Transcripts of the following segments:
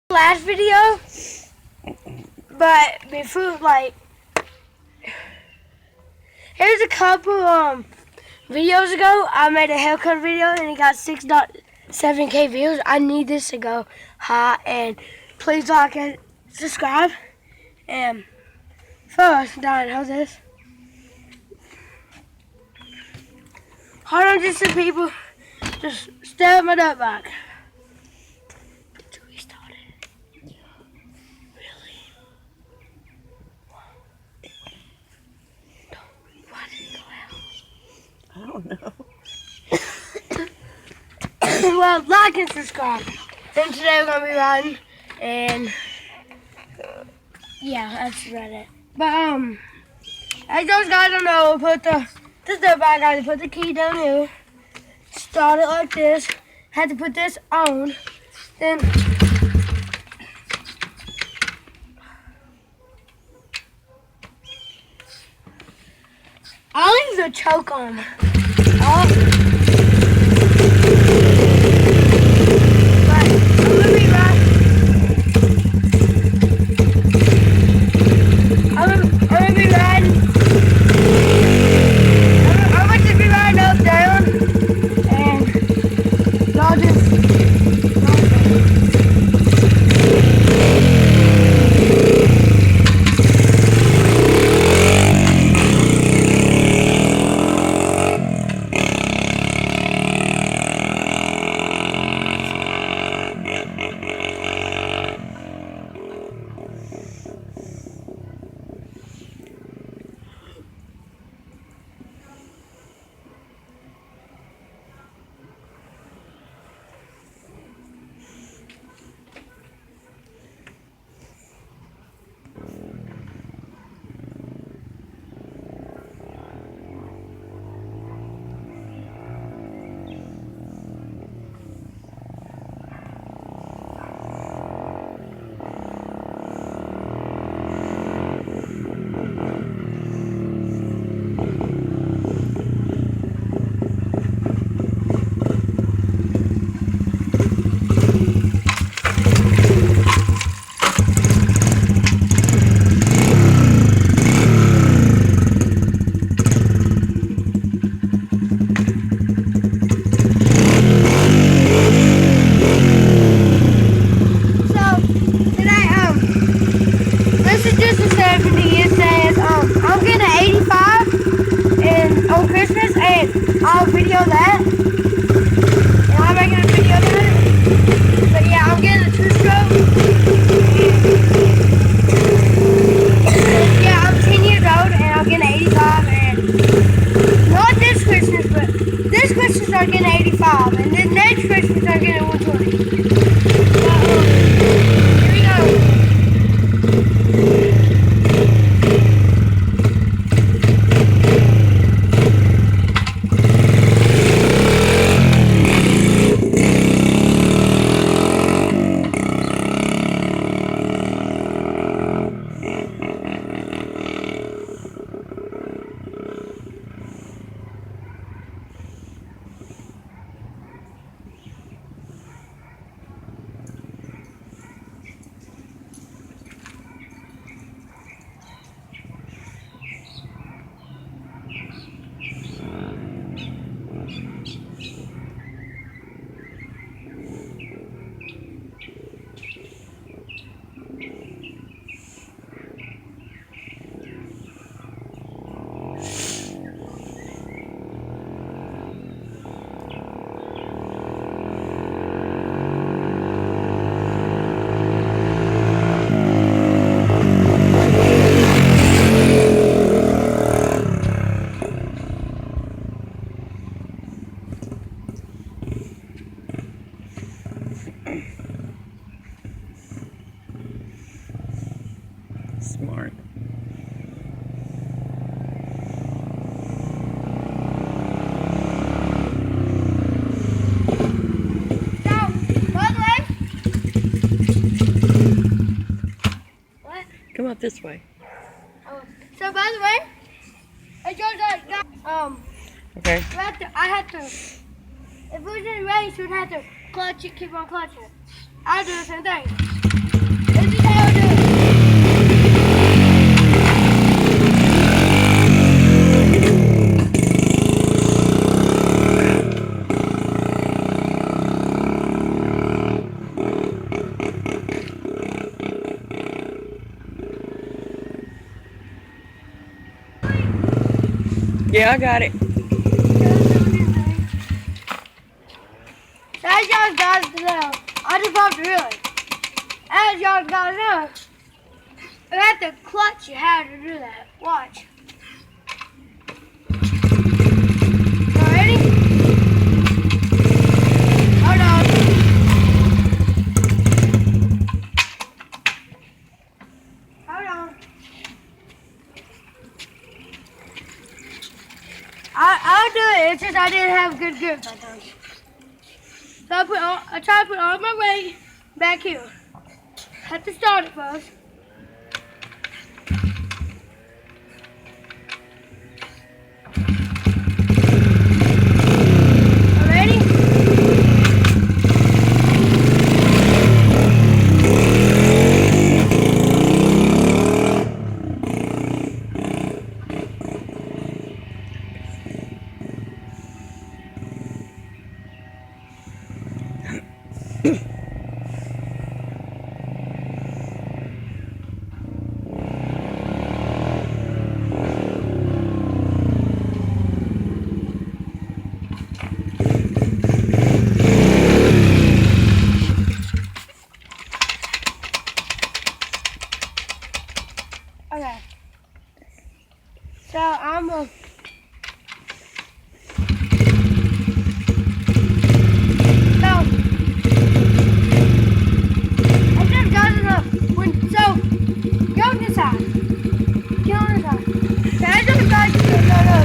Last video, but before, here's a couple videos ago. I made a haircut video and it got 6.7K views. I need this to go high, and please like and subscribe. And first, Don, how's this? Hold on, just some people. Just stare at my dirt bike. Did you restart it? Really? Why did it go out? I don't know. Well, like and subscribe. Then today we're gonna be riding, and yeah, that's about it. But as those guys don't know, put this dirt bike, I had to put the key down here, start it like this, had to put this on, then I'll leave the choke on. I'll video that, and I'm making a video of that, but yeah, I'm getting a two-stroke, and yeah, I'm 10 years old, and I'm getting 85, and not this Christmas, but this Christmas I'm getting 85, and then next Christmas I'm getting 120, here we go. Smart. Come up this way. So by the way, I just Okay. I had to, if it was in a race, we'd have to clutch it, keep on clutching it. I do the same thing. Yeah, I got it. As y'all guys know, I just popped really. As y'all guys know, you have to clutch your hand to do that. Watch. Ready? Hold on. Hold on. I'll do it. It's just I didn't have good grip that time. So I try to put all my weight back here. Have to start it first. Ready? Okay. So I'm gonna. So I just got enough. So go on this side. Get on this side. So I just got no.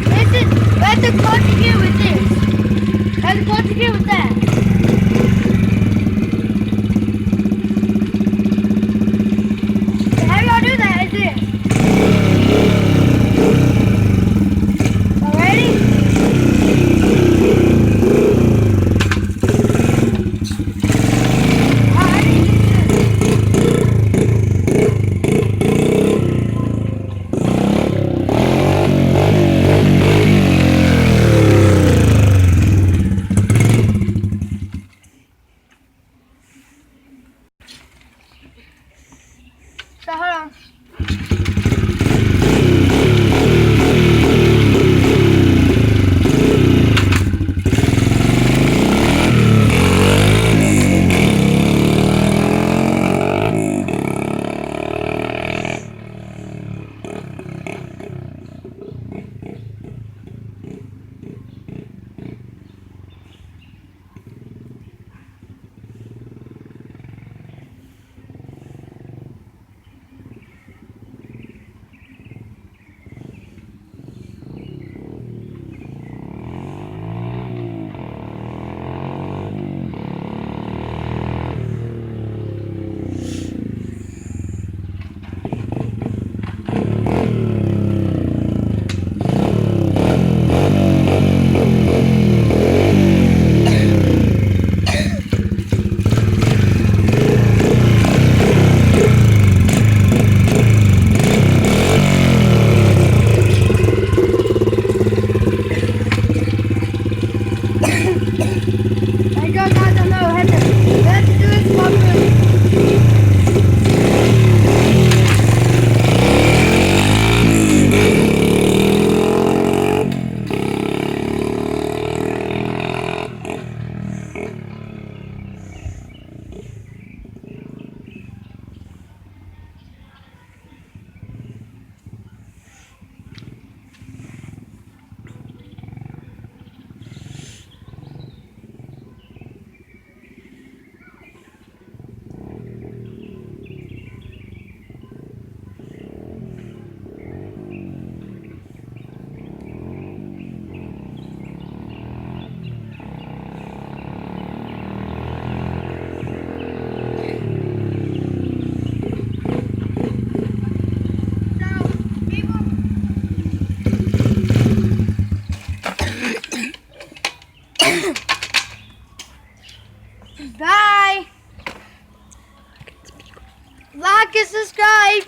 This is let's clutch here with this. Let's clutch here with that. So how y'all do that is this. Ready? So hold on. I don't know. Let's do it properly. Bye. Like and subscribe.